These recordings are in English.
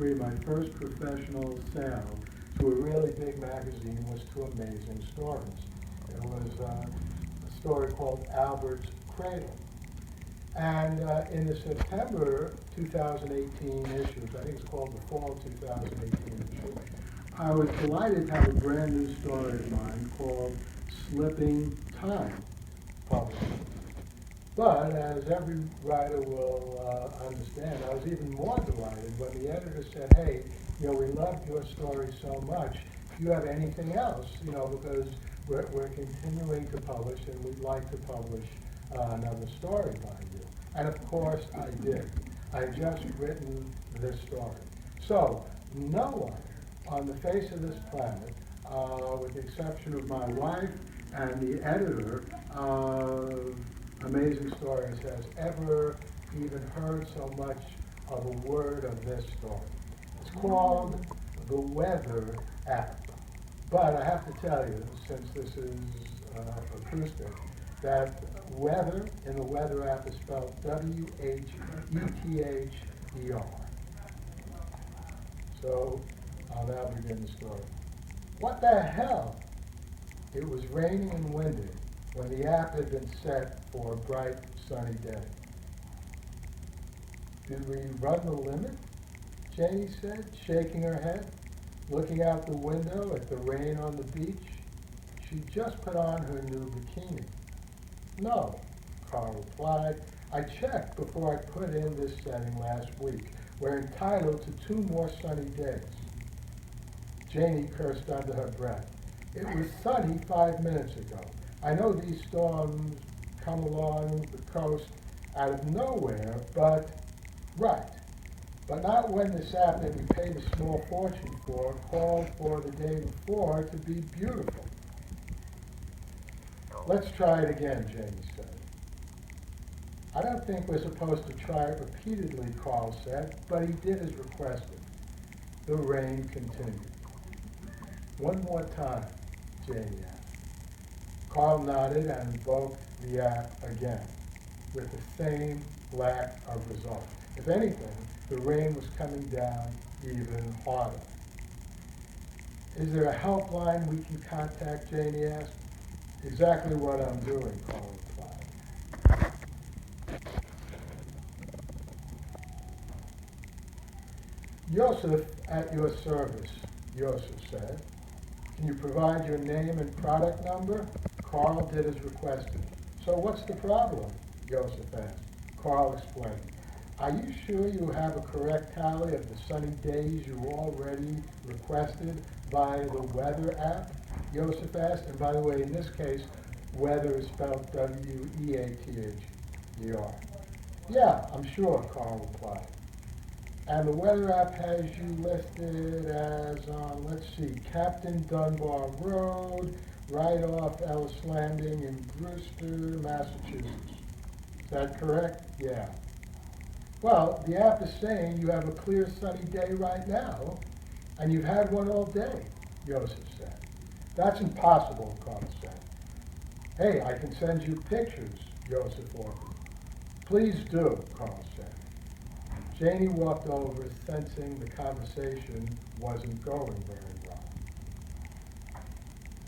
'83, my first professional sale to a really big magazine was to Amazing Stories. It was a story called Albert's Cradle. And in the September 2018 issue, I think it's called the Fall 2018 issue, I was delighted to have a brand new story of mine called Slipping Time published. But as every writer will understand, I was even more delighted when the editor said, hey, we loved your story so much. Do you have anything else? Because we're continuing to publish and we'd like to publish another story by you. And of course I did. I had just written this story. So no one on the face of this planet, with the exception of my wife and the editor of Amazing Stories, has ever even heard so much of a word of this story. It's called the Weather App. But I have to tell you, since this is acoustic, that weather in the Weather App is spelled W-H-E-T-H-E-R. So I'll now begin the story. What the hell? It was raining and windy when the app had been set for a bright, sunny day. Did we run the limit? Janie said, shaking her head, looking out the window at the rain on the beach. She just put on her new bikini. No, Carl replied. I checked before I put in this setting last week. We're entitled to 2 more sunny days. Janie cursed under her breath. It was sunny 5 minutes ago. I know these storms come along the coast out of nowhere, but not when this app that we paid a small fortune for called for the day before to be beautiful. Let's try it again, Janie said. I don't think we're supposed to try it repeatedly, Carl said, but he did as requested. The rain continued. One more time, Janie asked. Carl nodded and invoked the app again, with the same lack of result. If anything, the rain was coming down even harder. Is there a helpline we can contact, Janie asked. Exactly what I'm doing, Carl replied. Joseph, at your service, Joseph said. Can you provide your name and product number? Carl did as requested. So what's the problem? Joseph asked. Carl explained. Are you sure you have a correct tally of the sunny days you already requested via the Weather app? Joseph asked. And by the way, in this case, weather is spelled W-E-A-T-H-E-R. Yeah, I'm sure, Carl replied. And the Weather app has you listed as, let's see, Captain Dunbar Road, right off Ellis Landing in Brewster, Massachusetts. Is that correct? Yeah. Well, the app is saying you have a clear sunny day right now, and you've had one all day, Joseph said. That's impossible, Carl said. Hey, I can send you pictures, Joseph offered. Please do, Carl said. Janie walked over, sensing the conversation wasn't going very well.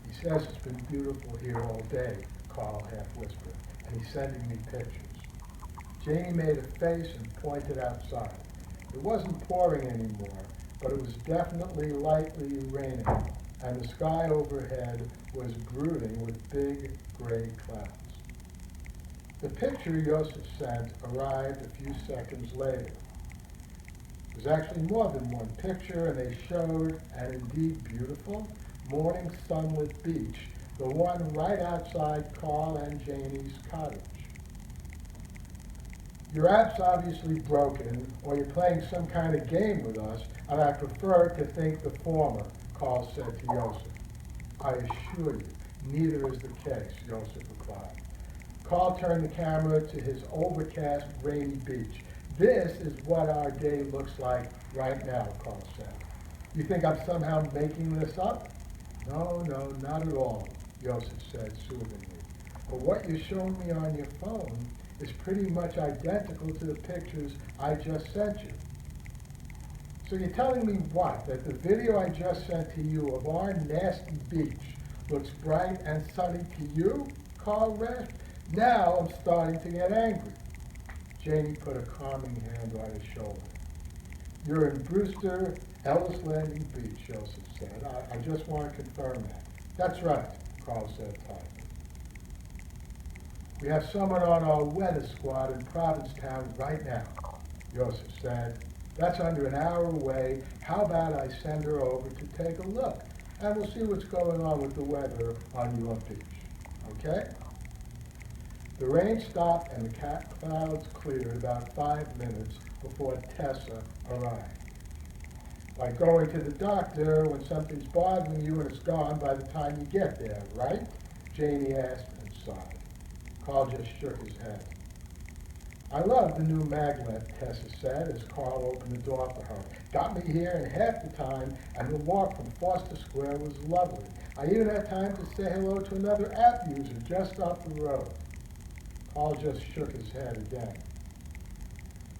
He says it's been beautiful here all day, Carl half whispered, and he's sending me pictures. Janie made a face and pointed outside. It wasn't pouring anymore, but it was definitely lightly raining, and the sky overhead was brooding with big gray clouds. The picture Joseph sent arrived a few seconds later. It was actually more than one picture, and they showed an indeed beautiful morning sunlit beach, the one right outside Carl and Janie's cottage. Your app's obviously broken, or you're playing some kind of game with us, and I prefer to think the former, Carl said to Joseph. I assure you, neither is the case, Joseph replied. Carl turned the camera to his overcast, rainy beach. This is what our day looks like right now, Carl said. You think I'm somehow making this up? No, not at all, Joseph said soothingly. But what you're showing me on your phone is pretty much identical to the pictures I just sent you. So you're telling me what? That the video I just sent to you of our nasty beach looks bright and sunny to you? Carl rasped. Now I'm starting to get angry. Janie put a calming hand on his shoulder. You're in Brewster Ellis Landing Beach, Joseph said. I just want to confirm that. That's right, Carl said tightly. We have someone on our weather squad in Provincetown right now, Joseph said. That's under an hour away. How about I send her over to take a look, and we'll see what's going on with the weather on your beach, okay? The rain stopped and the clouds cleared about 5 minutes before Tessa arrived. Like going to the doctor when something's bothering you and it's gone by the time you get there, right? Janie asked and sighed. Carl just shook his head. I love the new magnet, Tessa said as Carl opened the door for her. Got me here in half the time, and the walk from Foster Square was lovely. I even had time to say hello to another app user just up the road. Carl just shook his head again.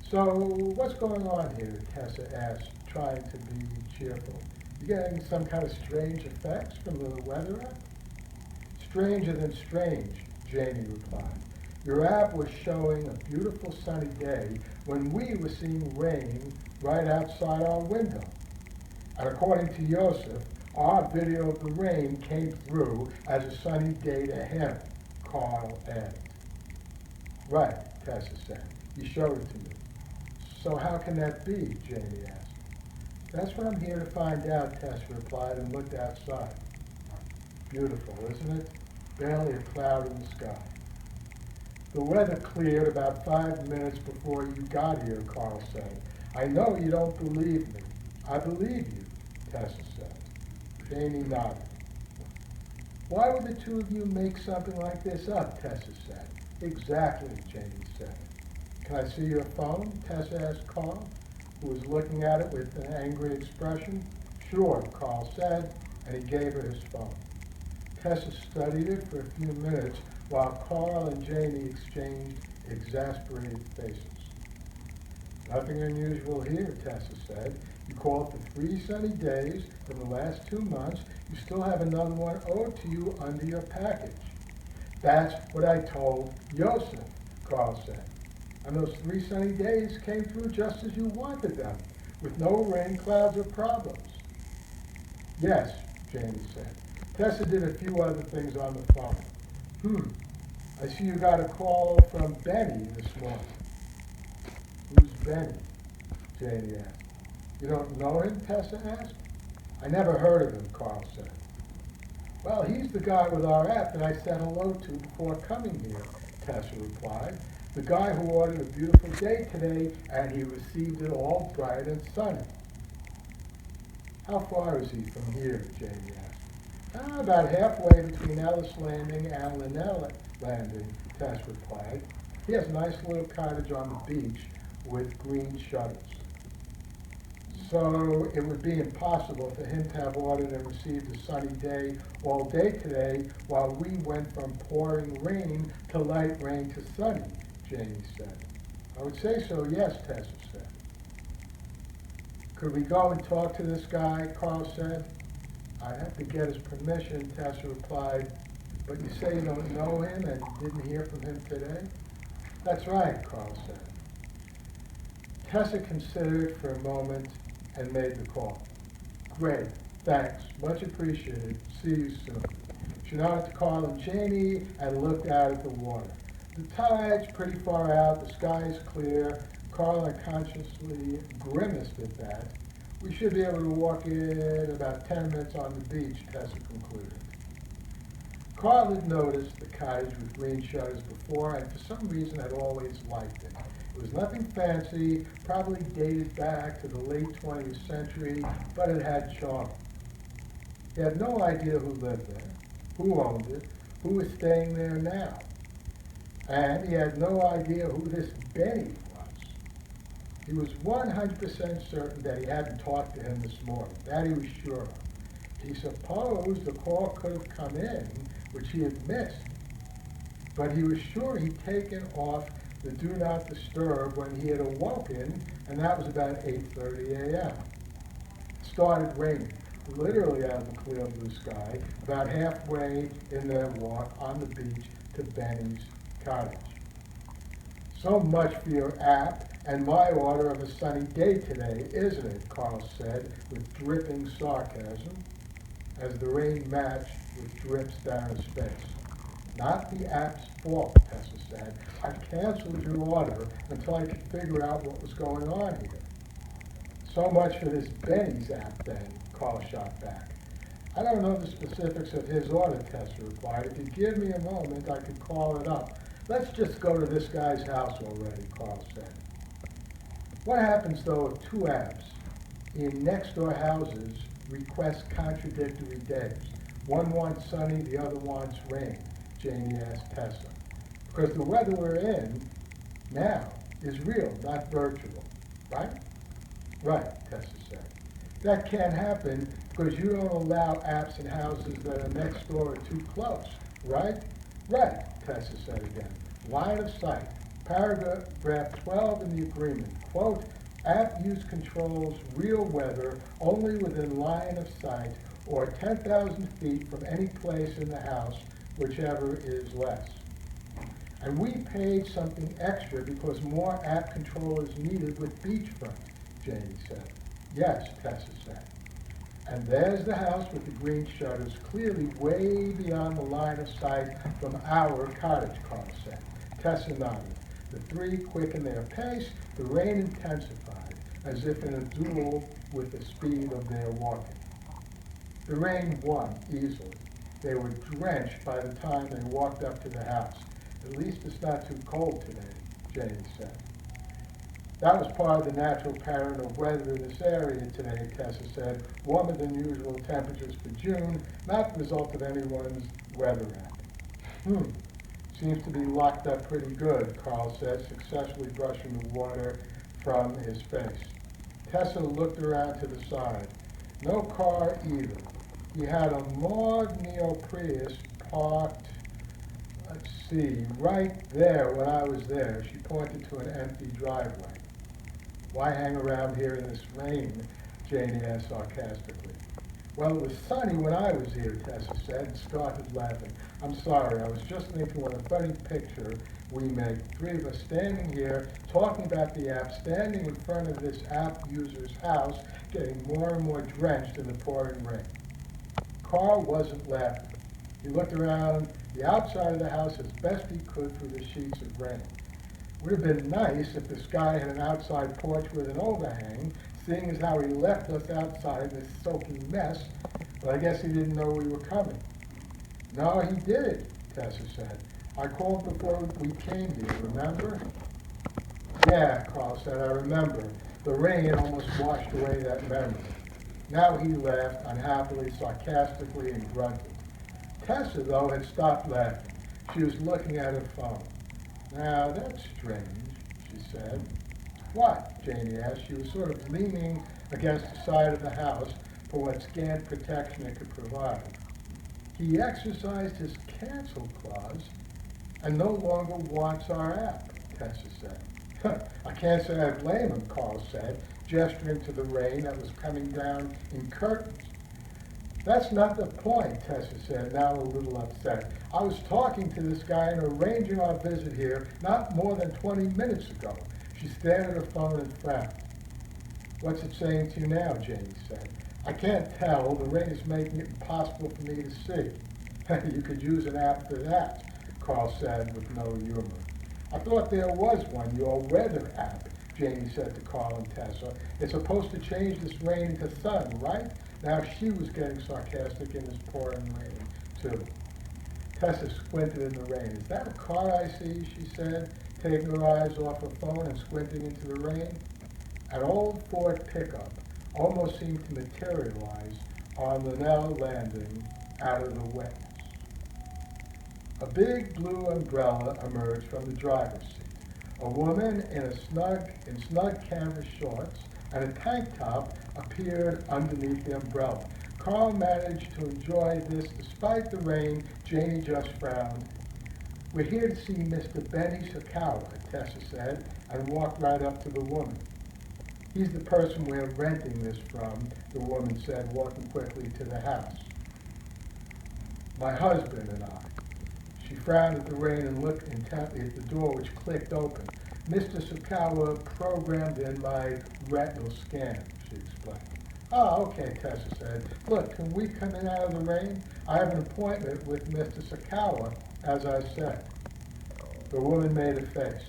So, what's going on here? Tessa asked, trying to be cheerful. You getting some kind of strange effects from the weather app? Stranger than strange, Janie replied. Your app was showing a beautiful sunny day when we were seeing rain right outside our window. And according to Joseph, our video of the rain came through as a sunny day to him, Carl added. Right, Tessa said. He showed it to me. So how can that be? Janie asked. That's what I'm here to find out, Tessa replied and looked outside. Beautiful, isn't it? Barely a cloud in the sky. The weather cleared about 5 minutes before you got here, Carl said. I know you don't believe me. I believe you, Tessa said. Janie nodded. Why would the two of you make something like this up, Tessa said. Exactly, Janie said. Can I see your phone? Tessa asked Carl, who was looking at it with an angry expression. Sure, Carl said, and he gave her his phone. Tessa studied it for a few minutes while Carl and Janie exchanged exasperated faces. Nothing unusual here, Tessa said. You called for 3 sunny days in the last 2 months. You still have another one owed to you under your package. That's what I told Joseph, Carl said. And those 3 sunny days came through just as you wanted them, with no rain, clouds, or problems. Yes, Janie said. Tessa did a few other things on the phone. I see you got a call from Benny this morning. Who's Benny? Janie asked. You don't know him? Tessa asked. I never heard of him, Carl said. Well, he's the guy with our app that I said hello to before coming here, Tessa replied. The guy who ordered a beautiful day today, and he received it all bright and sunny. How far is he from here? Janie asked. About halfway between Ellis Landing and Linnell Landing, Tess replied. He has a nice little cottage on the beach with green shutters. So it would be impossible for him to have ordered and received a sunny day all day today while we went from pouring rain to light rain to sunny, Janie said. I would say so, yes, Tessa said. Could we go and talk to this guy, Carl said. I'd have to get his permission, Tessa replied. But you say you don't know him and didn't hear from him today? That's right, Carl said. Tessa considered for a moment and made the call. Great, thanks, much appreciated. See you soon. She nodded to Carl and Janie and looked out at the water. The tide's pretty far out, the sky is clear. Carl unconsciously grimaced at that. We should be able to walk in about 10 minutes on the beach, Tessa concluded. Carl had noticed the cottage with green shutters before and for some reason had always liked it. It was nothing fancy, probably dated back to the late 20th century, but it had charm. He had no idea who lived there, who owned it, who was staying there now. And he had no idea who this Benny was. He was 100% certain that he hadn't talked to him this morning. That he was sure of. He supposed the call could have come in, which he had missed. But he was sure he'd taken off the do not disturb when he had awoken, and that was about 8:30 a.m. started raining, literally out of the clear blue sky, about halfway in their walk on the beach to Benny's cottage. So much for your app and my order of a sunny day today, isn't it? Carl said with dripping sarcasm, as the rain matched with drips down his face. Not the app's fault, Tessa said. I canceled your order until I could figure out what was going on here. So much for this Benny's app then, Carl shot back. I don't know the specifics of his order, Tessa replied. If you give me a moment, I could call it up. Let's just go to this guy's house already, Carl said. What happens, though, if two apps in next-door houses request contradictory days? One wants sunny, the other wants rain, Janie asked Tessa. Because the weather we're in now is real, not virtual, right? Right, Tessa said. That can't happen because you don't allow apps in houses that are next door or too close, right? Right, Tessa said again. Line of sight. Paragraph 12 in the agreement. Quote, app use controls real weather only within line of sight or 10,000 feet from any place in the house, whichever is less. And we paid something extra because more app control is needed with beachfront, Janie said. Yes, Tessa said. And there's the house with the green shutters, clearly way beyond the line of sight from our cottage, Carl said. Tessa nodded. The three quickened their pace. The rain intensified, as if in a duel with the speed of their walking. The rain won easily. They were drenched by the time they walked up to the house. At least it's not too cold today, Janie said. That was part of the natural pattern of weather in this area today, Tessa said. Warmer than usual temperatures for June, not the result of anyone's weather app. Seems to be locked up pretty good, Carl said, successfully brushing the water from his face. Tessa looked around to the side. No car either. He had a Maud Neo Prius parked, let's see, right there when I was there. She pointed to an empty driveway. Why hang around here in this rain? Janie asked sarcastically. Well, it was sunny when I was here, Tessa said, and started laughing. I'm sorry, I was just thinking what a funny picture we make. Three of us standing here, talking about the app, standing in front of this app user's house, getting more and more drenched in the pouring rain. Carl wasn't laughing. He looked around the outside of the house as best he could through the sheets of rain. Would have been nice if this guy had an outside porch with an overhang, seeing as how he left us outside in this soaking mess, but I guess he didn't know we were coming. No, he did, Tessa said. I called before we came here, remember? Yeah, Carl said, I remember. The rain almost washed away that memory. Now he laughed unhappily, sarcastically, and grunted. Tessa, though, had stopped laughing. She was looking at her phone. Now, that's strange, she said. What? Janie asked. She was sort of leaning against the side of the house for what scant protection it could provide. He exercised his cancel clause and no longer wants our app, Tessa said. I can't say I blame him, Carl said, gesturing to the rain that was coming down in curtains. That's not the point, Tessa said, now a little upset. I was talking to this guy and arranging our visit here not more than 20 minutes ago. She stared at her phone and frowned. What's it saying to you now, Janie said. I can't tell. The rain is making it impossible for me to see. You could use an app for that, Carl said with no humor. I thought there was one, your weather app, Janie said to Carl and Tessa. It's supposed to change this rain into sun, right? Now she was getting sarcastic in this pouring rain, too. Tessa squinted in the rain. Is that a car I see, she said, taking her eyes off her phone and squinting into the rain. An old Ford pickup almost seemed to materialize on Linnell Landing out of the wetness. A big blue umbrella emerged from the driver's seat. A woman in snug canvas shorts and a tank top appeared underneath the umbrella. Carl managed to enjoy this despite the rain. Janie just frowned. We're here to see Mr. Benny Sakawa, Tessa said, and walked right up to the woman. He's the person we're renting this from, the woman said, walking quickly to the house. My husband and I. She frowned at the rain and looked intently at the door, which clicked open. Mr. Sukawa programmed in my retinal scan, she explained. Oh, okay, Tessa said. Look, can we come in out of the rain? I have an appointment with Mr. Sukawa, as I said. The woman made a face.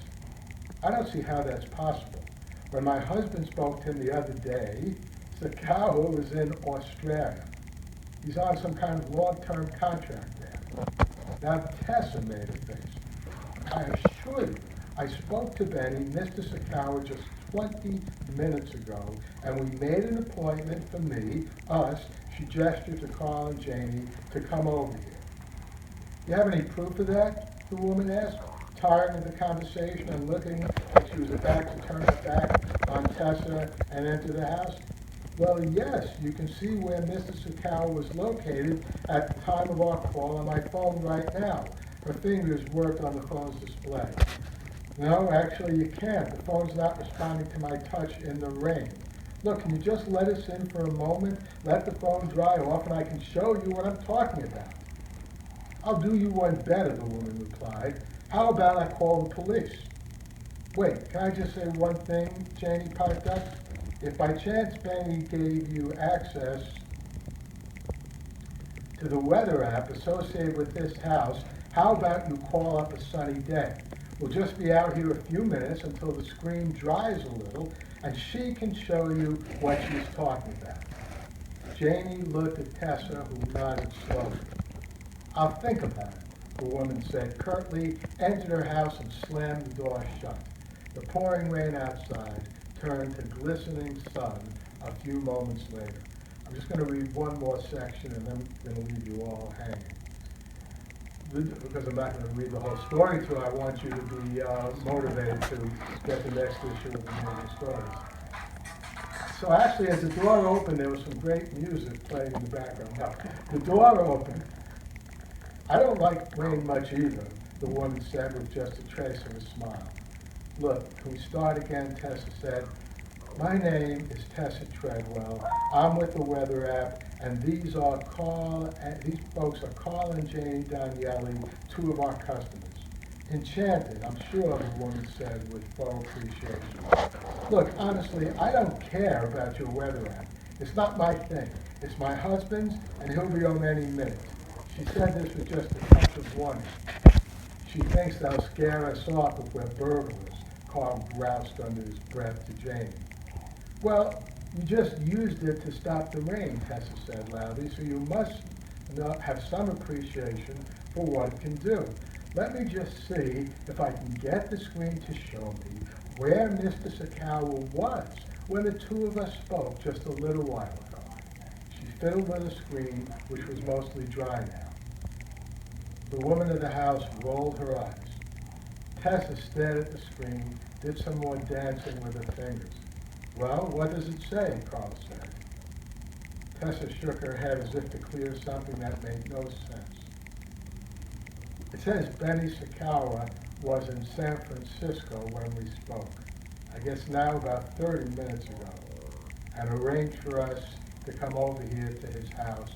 I don't see how that's possible. When my husband spoke to him the other day, Sukawa was in Australia. He's on some kind of long-term contract there. Now Tessa made a face. I assure you, I spoke to Benny, Mr. Sukawa, just 20 minutes ago, and we made an appointment for me, us, she gestured to Carl and Janie, to come over here. You have any proof of that? The woman asked, tired of the conversation and looking like she was about to turn her back on Tessa and enter the house. Well, yes, you can see where Mr. Sukawa was located at the time of our call on my phone right now. Her fingers worked on the phone's display. No, actually you can't. The phone's not responding to my touch in the rain. Look, can you just let us in for a moment? Let the phone dry off and I can show you what I'm talking about. I'll do you one better, the woman replied. How about I call the police? Wait, can I just say one thing, Janie piped up? If by chance Benny gave you access to the weather app associated with this house, how about you call up a sunny day? We'll just be out here a few minutes until the screen dries a little, and she can show you what she's talking about. Janie looked at Tessa, who nodded slowly. I'll think about it, the woman said curtly, entered her house and slammed the door shut. The pouring rain outside turned to glistening sun a few moments later. I'm just going to read one more section and then I'm going to leave you all hanging. Because I'm not going to read the whole story to you, I want you to be motivated to get the next issue of the Major Stories. So actually, as the door opened, there was some great music playing in the background. Now, the door opened. I don't like rain much either, the woman said with just a trace of a smile. Look, can we start again, Tessa said. My name is Tessa Treadwell. I'm with the weather app, and these folks are Carl and Janie Danielli, two of our customers. Enchanted, I'm sure, the woman said with faux appreciation. Look, honestly, I don't care about your weather app. It's not my thing. It's my husband's, and he'll be home any minute. She said this with just a touch of warning. She thinks they'll scare us off if we're burglars, Carl groused under his breath to Janie. Well, you just used it to stop the rain, Tessa said loudly, so you must have some appreciation for what it can do. Let me just see if I can get the screen to show me where Mr. Sukawa was when the two of us spoke just a little while ago. She fiddled with the screen, which was mostly dry now. The woman of the house rolled her eyes. Tessa stared at the screen, did some more dancing with her fingers. Well, what does it say? Carl said. Tessa shook her head as if to clear something that made no sense. It says Benny Sukawa was in San Francisco when we spoke. I guess now about 30 minutes ago, and arranged for us to come over here to his house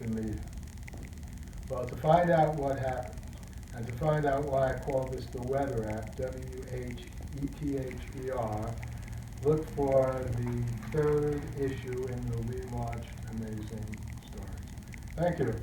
to meet him. Well, to find out what happened, and to find out why I call this the weather app, WHETHER, look for the third issue in the relaunched Amazing Stories. Thank you.